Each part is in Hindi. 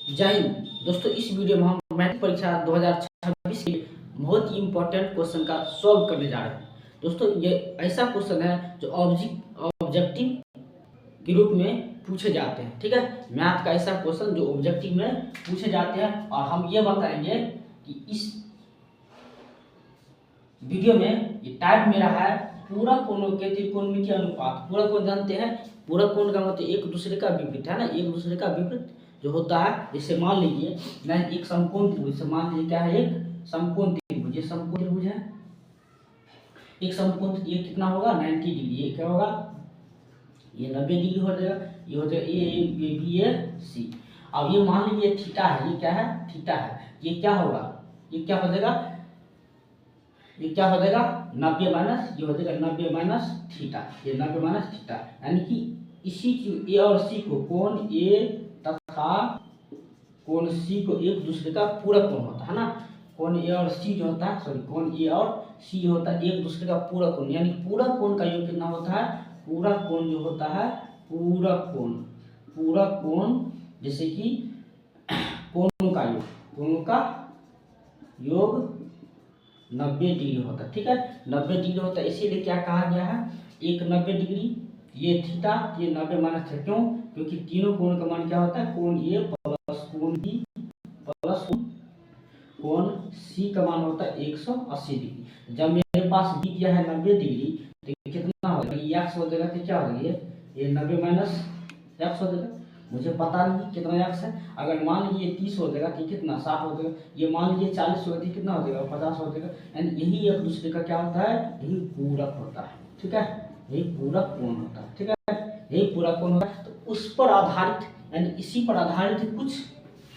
जय हिंद दोस्तों। इस वीडियो में हम मैट्रिक परीक्षा 2026 के बहुत ही इंपॉर्टेंट क्वेश्चन का सॉल्व करने जा रहे हैं। दोस्तों ये ऐसा क्वेश्चन है जो ऑब्जेक्टिव के रूप में पूछे जाते हैं। ठीक है, मैथ का ऐसा क्वेश्चन जो ऑब्जेक्टिव में पूछे जाते हैं और हम ये बताएंगे कि इस वीडियो में ये टाइप मेरा है पूरा कोणों के त्रिकोणमितीय अनुपात। पूरा कोण जानते हैं, पूरा कोण का मतलब एक दूसरे का विपरीत है ना, एक दूसरे का विपरीत जो होता है। जैसे मान लीजिए मैं एक समकोण त्रिभुज, मान लीजिए क्या है, एक समकोण त्रिभुज, ये समकोण त्रिभुज है। एक समकोण, ये कितना होगा 90 डिग्री, ये क्या होगा, ये 90 डिग्री हो जाएगा। ये हो जाएगा ए बी ए सी। अब ये मान लीजिए थीटा है, ये क्या है, थीटा है। ये क्या होगा, ये क्या हो जाएगा, ये क्या हो जाएगा 90 माइनस, ये हो जाएगा 90 माइनस थीटा, ये 90 माइनस थीटा। यानी कि इसी ए और सी को, कोण ए तथा कोण सी को एक दूसरे का पूरक कोण होता है ना। कोण ए और सी जो होता है, सॉरी कोण ए और सी होता है एक दूसरे का पूरक कोण, यानी पूरक कोण का योग कितना होता है, पूरक कोण जो होता है, पूरक कोण, पूरक कोण जैसे कि कोणों का योग, कोणों का योग 90 डिग्री होता है। ठीक है, 90 डिग्री होता है, इसीलिए क्या कहा गया है, एक 90 डिग्री, ये थीटा, ये 90 माइनस है। क्यों, क्योंकि तीनों कोण का मान क्या होता है, कोण ए प्लस कोण बी प्लस कोण सी का मान होता है 180 डिग्री। जब मेरे पास बी दिया है 90 डिग्री, तो कितना हो जाएगा, ये एक्स हो जाएगा, तो क्या हो जाएगा, ये 90 माइनस एक्स हो जाएगा। मुझे पता नहीं कितना एक्स है। अगर मान लीजिए 30 हो जाएगा तो कितना 60 हो जाएगा। ये मान लीजिए 40 होगा तो कितना हो जाएगा 50 हो जाएगा। यानी यही एक दूसरे का क्या होता है, यही पूरक होता है। ठीक है, यही पूरक कोण होता है। ठीक है, यही पूरक कोण होता है। तो उस पर आधारित, यानी इसी पर आधारित कुछ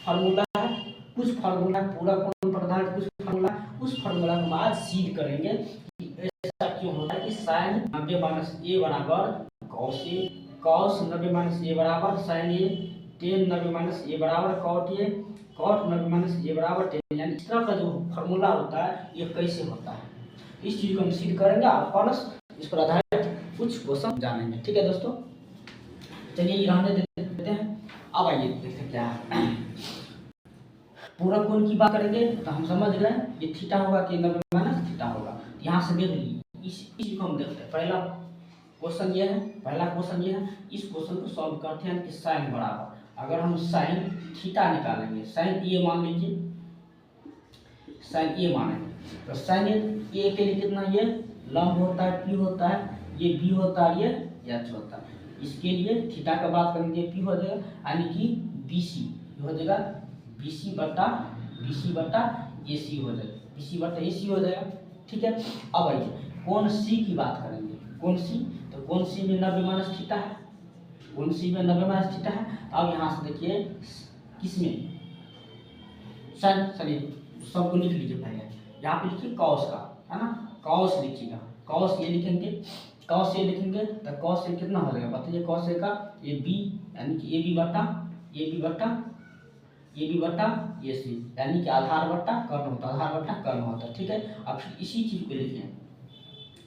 फार्मूला है, कुछ फार्मूला पूरक कोण पर आधारित कुछ फार्मूला, उस फार्मूला को बाद सीध करेंगे कि ऐसा क्यों होता है कि साइन 90 माइनस ए बराबर कॉस ए, कॉस 90 माइनस ए बराबर साइन ए, टेन 90 माइनस ए बराबर कॉट ए, कॉट 90 माइनस ए बराबर टेन। यानी इस तरह का जो फार्मूला होता है ये कैसे होता है, इस चीज को हम सिद्ध करेंगे और प्लस इस पर आधारित कुछ क्वेश्चन जानेंगे। ठीक है दोस्तों, चलिए ये रहने देते हैं। अब आइए देखते हैं क्या है। पूरा कोण की बात करेंगे तो हम समझ गए ये थीटा होगा कि 90 माइनस थीटा होगा। यहाँ से देख लीजिए इस चीज को हम देखते हैं। पहला क्वेश्चन ये है, पहला क्वेश्चन ये है, इस क्वेश्चन को सॉल्व करते हैं कि साइन बराबर, अगर हम साइन थीटा निकालेंगे, साइन ए मान लीजिए, साइन ए मानेंगे तो साइन ए के लिए कितना, ये लंब होता है पी होता है, ये बी होता है, ये एच होता है। इसके लिए थीटा का बात करेंगे पी हो जाएगा, यानी कि बी सी हो जाएगा, बी सी बटा ए सी हो जाएगा, बी सी बटा ए सी हो जाएगा। ठीक है, अब आइए कोण सी की बात करेंगे। कोण सी, तो कोण सी में 90 माइनस थीटा है, कोण सी में 90 माइनस थीटा है। अब यहाँ से देखिए किसमें साइन, चलिए सबको लिख लीजिए पहले। यहाँ पे लिखिए कॉस का, है ना, कॉस लिखिएगा, कॉस ये लिखेंगे, कॉस ये लिखेंगे तो कॉस ए कितना हो जाएगा बताइए, कॉस ए का ये बी, यानी कि ए बी बटा ए सी, यानी कि आधार बट्टा कर्ण होता है, आधार बट्टा कर्ण होता है। ठीक है, अब फिर इसी चीज को लिखिए,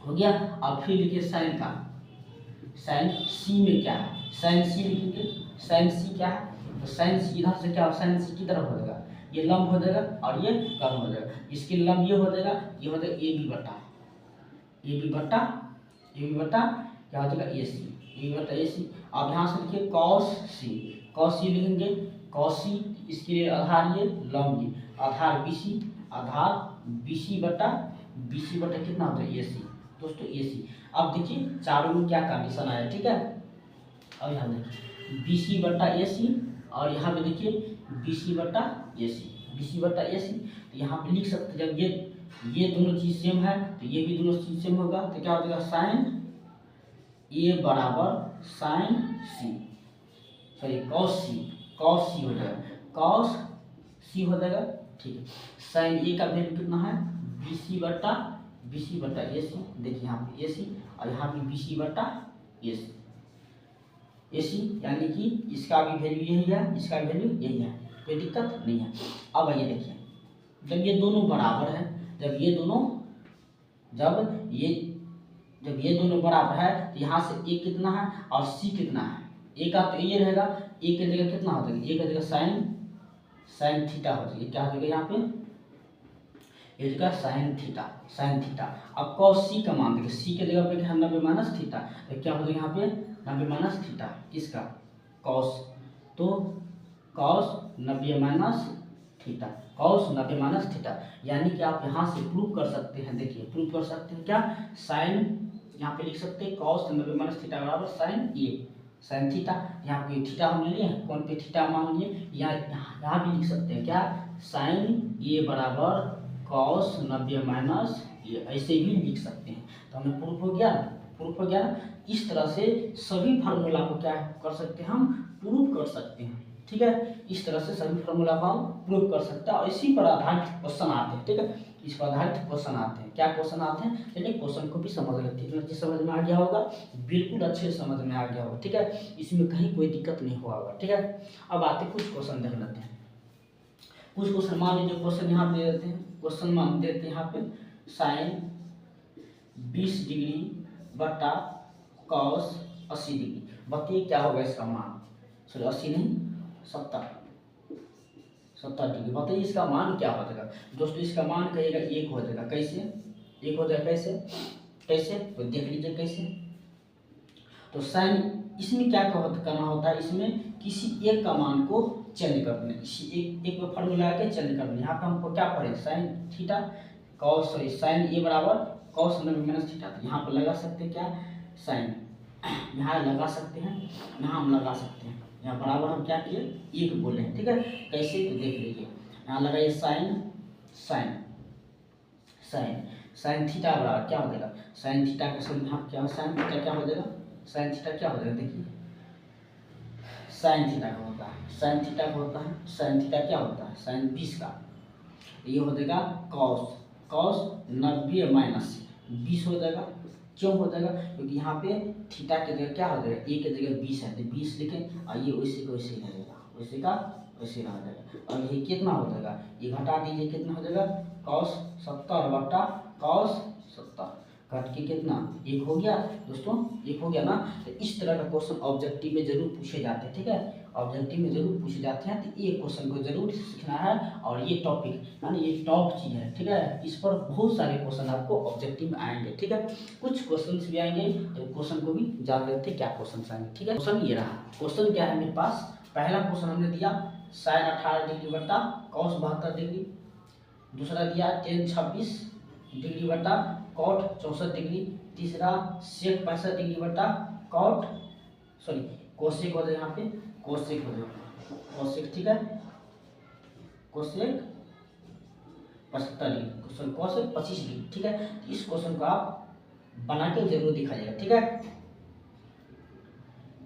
हो गया। अब फिर लिखिए साइन का, साइन सी में क्या है, साइन सी लिखेंगे, साइन सी क्या है, तो साइन सी इधर से क्या, साइन सी की तरफ हो जाएगा, ये लंब हो जाएगा और ये कर्ण हो जाएगा। इसके लंब ये हो जाएगा, ये हो जाएगा ए बी बटा क्या हो जाएगा ए सी, ए बी बटा ए सी। अब यहाँ से लिखिए कॉस सी लिखेंगे, कॉस सी, इसके लिए आधार ये लंब ये, आधार बी सी बटा कितना होता है ए सी, दोस्तों ए सी। अब देखिए चारों में क्या कंडीशन आया। ठीक है, अब यहाँ देखिए बी सी बटा ए सी, और यहाँ पे देखिए बी सी बटा ए सी, तो यहाँ पे लिख सकते जब ये दोनों चीज सेम है तो ये भी दोनों चीज सेम होगा, तो क्या हो जाएगा साइन ए बराबर साइन सी, सॉरी कॉस सी हो जाएगा, कॉस सी हो जाएगा। ठीक है, साइन ए का वैल्यू कितना है, बी सी बटा ए सी, देखिए यहाँ पे ए सी और यहाँ पे बी सी बटा ए सी, यानी कि इसका भी वैल्यू यही है, इसका वैल्यू यही है, कोई दिक्कत नहीं है। अब आइए देखिए जब ये दोनों बराबर है, जब ये दोनों बराबर है तो यहाँ से ए कितना है और सी कितना है, ए का तो ये रहेगा, ए की जगह कितना हो जाएगा, ए की जगह साइन साइन थीटा हो जाएगा, क्या हो जाएगा यहाँ पे ये का साइन थीटा, साइन थीटा। अब कॉस सी का मान देखिए, सी के जगह पे क्या 90 माइनस थीटा, तो क्या हो जाएगा यहाँ पे 90 माइनस थीटा किसका कॉस, तो cos 90 minus theta, cos 90 minus theta. यानी कि आप यहाँ से प्रूव कर सकते हैं, देखिए प्रूव कर सकते हैं क्या, साइन यहाँ पे लिख सकते हैं कॉस 90 माइनस थीटा बराबर साइन ए, साइन थीटा। यहाँ पे थीटा हम ले लिए, कौन पे थीटा मान लिए, यहाँ भी लिख सकते हैं क्या, साइन ए बराबर कॉस 90 माइनस ये, ऐसे भी लिख सकते हैं। तो हमें प्रूफ हो गया, प्रूफ हो गया। इस तरह से सभी फार्मूला को क्या कर सकते हैं, हम प्रूफ कर सकते हैं, ठीक है। इस तरह से सभी फार्मूला को हम प्रूफ कर सकते हैं और इसी पर आधारित क्वेश्चन आते हैं, ठीक है। इस पर आधारित क्वेश्चन आते हैं, क्या क्वेश्चन आते हैं, चलिए क्वेश्चन को भी समझ लेते हैं। जो समझ में आ गया होगा, बिल्कुल अच्छे से समझ में आ गया होगा, ठीक है। इसमें कहीं कोई दिक्कत नहीं हुआ होगा, ठीक है। अब आते कुछ क्वेश्चन देख लेते हैं। कुछ क्वेश्चन मान लीजिए, क्वेश्चन यहाँ दे देते हैं, क्वेश्चन मान देते हैं यहाँ पे साइन 20 डिग्री बटा कॉस 80 डिग्री। बताइए क्या होगा इसका मान, सॉरी 80 नहीं 70 डिग्री। बताइए इसका मान क्या हो जाएगा दोस्तों, इसका मान कहिएगा 1 हो जाएगा, कैसे 1 हो जाएगा, कैसे कैसे, तो देख लीजिए कैसे। तो साइन इसमें क्या करना होता है, इसमें किसी एक का मान को चेंज कर देना, इसी एक फॉर्मूला के चेंज कर देना। यहाँ पे हमको क्या पड़े, sine theta cos, sorry sine A बराबर कॉस 90 माइनस थीटा। तो यहाँ पर लगा सकते हैं क्या, साइन यहाँ लगा सकते हैं, यहाँ हम लगा सकते हैं, यहाँ बराबर हम क्या किए एक बोले हैं, ठीक है। कैसे, तो देख लीजिए यहाँ लगाइए sine sine sine sine theta बराबर क्या हो जाएगा, साइन थीटा का सॉरी यहाँ क्या साइन थीटा क्या हो जाएगा, साइन थीटा क्या हो जाएगा, देखिए साइन थीटा का होता है, साइन थीटा का होता है, साइन थीटा क्या होता है, साइन 20 का, ये हो जाएगा कॉस, कॉस 90 माइनस 20 हो जाएगा। क्यों हो जाएगा, क्योंकि यहाँ पे थीटा की जगह क्या हो जाएगा, ए की जगह 20 है, तो 20 लिखें और ये वैसे का वैसे रहेगा, वैसे का वैसे रह जाएगा। और ये कितना हो जाएगा, ये घटा दीजिए, कितना हो जाएगा कॉस 70 बटा कॉस 70, घट के कितना 1 हो गया दोस्तों, 1 हो गया ना। तो इस तरह का क्वेश्चन ऑब्जेक्टिव में जरूर पूछे जाते हैं, ठीक है। ऑब्जेक्टिव में जरूर पूछे जाते हैं, तो ये क्वेश्चन को जरूर सीखना है। और ये टॉपिक यानी ये टॉप चीज़ है, ठीक है। इस पर बहुत सारे क्वेश्चन आपको ऑब्जेक्टिव में आएंगे, ठीक है। कुछ क्वेश्चन भी आएंगे, तो क्वेश्चन को भी जान लेते हैं क्या क्वेश्चन आएंगे, ठीक है। क्वेश्चन ये रहा, क्वेश्चन क्या है मेरे पास, पहला क्वेश्चन हमने दिया साइन 18 डिग्री बटा कॉस 72 डिग्री, दूसरा दिया टेन 26 डिग्री बटा कॉट 64 डिग्री, तीसरा सेक 65 डिग्री बटा कॉट सॉरी कोसेक हो जाए, यहाँ पे कोसेक हो जाए, कोसेक, ठीक है, cosec 75 degree, sorry cosec 25 degree, ठीक है। इस क्वेश्चन को आप बना के जरूर दिखाइएगा, ठीक है।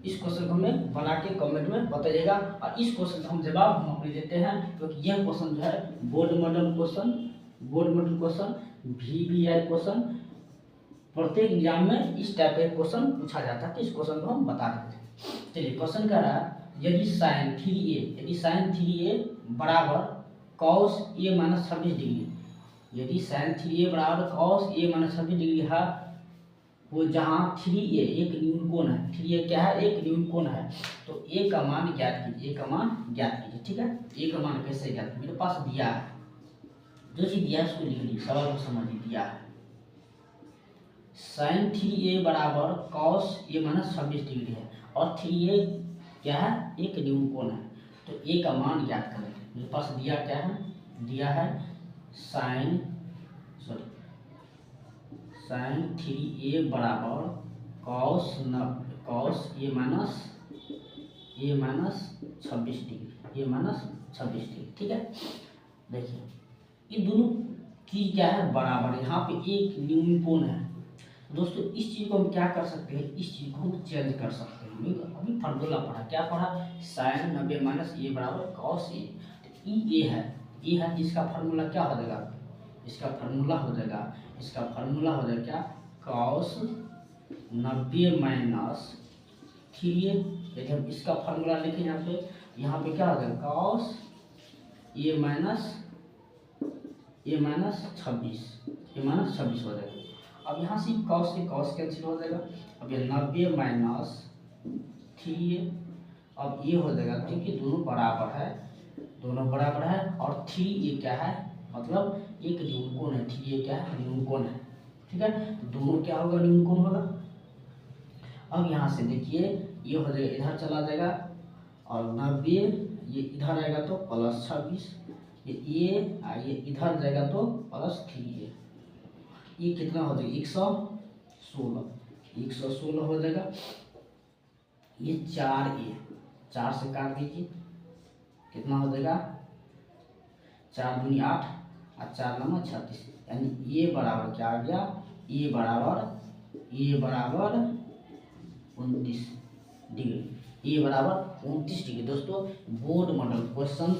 इस क्वेश्चन को हमें बना के कमेंट में बताइएगा। और इस क्वेश्चन का हम जवाब हम अपने देते हैं, क्योंकि यह क्वेश्चन जो है board model question, board model question, VBI question, प्रत्येक एग्जाम में इस टाइप का क्वेश्चन पूछा जाता है। तो इस क्वेश्चन को हम बता देते हैं। चलिए क्वेश्चन कह रहा है यदि साइन 3A, यदि साइन 3A बराबर कॉस A माइनस 26 डिग्री, यदि साइन 3A बराबर कॉस A माइनस 26 डिग्री है, वो जहाँ 3A एक न्यून कोण है, 3A क्या है एक न्यून कोण है, तो A का मान ज्ञात कीजिए, A का मान ज्ञात कीजिए, ठीक है। A का मान कैसे ज्ञात, मेरे पास दिया है, जो चीज दिया है उसको लिख लीजिए, सवाल को समझिए। दिया है साइन 3A बराबर कॉस A माइनस 26 डिग्री है और 3A क्या है एक न्यून कोण है, तो A का मान ज्ञात करें। मेरे पास दिया क्या है, दिया है साइन सॉरी साइन 3A बराबर cos A minus 26 degree, A minus 26 degree, ठीक है। देखिए ये दोनों चीज क्या है बराबर, यहाँ पे एक न्यून कोण है दोस्तों। इस चीज को हम क्या कर सकते हैं, इस चीज को हम चेंज कर सकते हैं। अभी फार्मूला पढ़ा, क्या पढ़ा, साइन 90 माइनस A बराबर कॉस A, तो E है, E है, इसका फार्मूला क्या हो जाएगा, इसका फार्मूला हो जाएगा, इसका फार्मूला हो जाएगा क्या, कॉस 90 माइनस 3A। यदि हम इसका फार्मूला लिखें यहाँ पे क्या हो जाएगा, कॉस A माइनस 26 हो जाएगा। अब यहाँ से कॉस कैंसिल हो जाएगा। अब ये 90 माइनस 3A, अब ये हो जाएगा क्योंकि दोनों बराबर है, दोनों बराबर है, और 3 ये क्या है, मतलब एक न्यूनकोण है, 3 ये क्या है, न्यूनकोण है। ठीक है, तो दोनों क्या होगा, न्यूनकोण होगा। अब यहाँ से देखिए ये हो जाएगा, इधर चला जाएगा, और 90 ये इधर आएगा तो +26, ये इधर जाएगा तो +3, ये कितना हो जाएगा, 116 हो जाएगा। ये 4 से काट दीजिए, कितना हो जाएगा, 4 दूनी 8 और 4 9 36, यानी ये बराबर क्या आ गया, ये बराबर 29 डिग्री, ये बराबर 29 डिग्री। दोस्तों board model question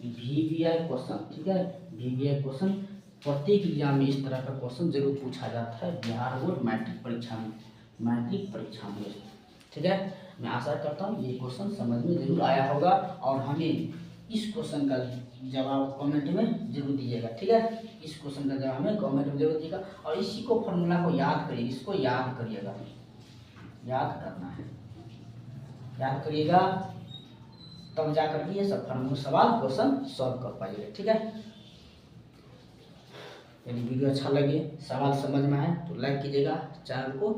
VVI question, ठीक है, VVI क्वेश्चन प्रत्येक एग्जाम में इस तरह का क्वेश्चन जरूर पूछा जाता है, बिहार बोर्ड मैट्रिक परीक्षा में। ठीक है, मैं आशा करता हूँ ये क्वेश्चन समझ में जरूर आया होगा, और हमें इस क्वेश्चन का जवाब कमेंट में जरूर दीजिएगा। ठीक है, इस क्वेश्चन का जवाब हमें कमेंट में जरूर दीजिएगा, और इसी को फॉर्मूला को याद करिए, इसको याद करिएगा, याद करना है, याद करिएगा, तब जा करके ये सब फॉर्मूला सवाल क्वेश्चन सॉल्व कर पाइएगा। ठीक है, यदि वीडियो अच्छा लगे, सवाल समझ में आए तो लाइक कीजिएगा, चैनल को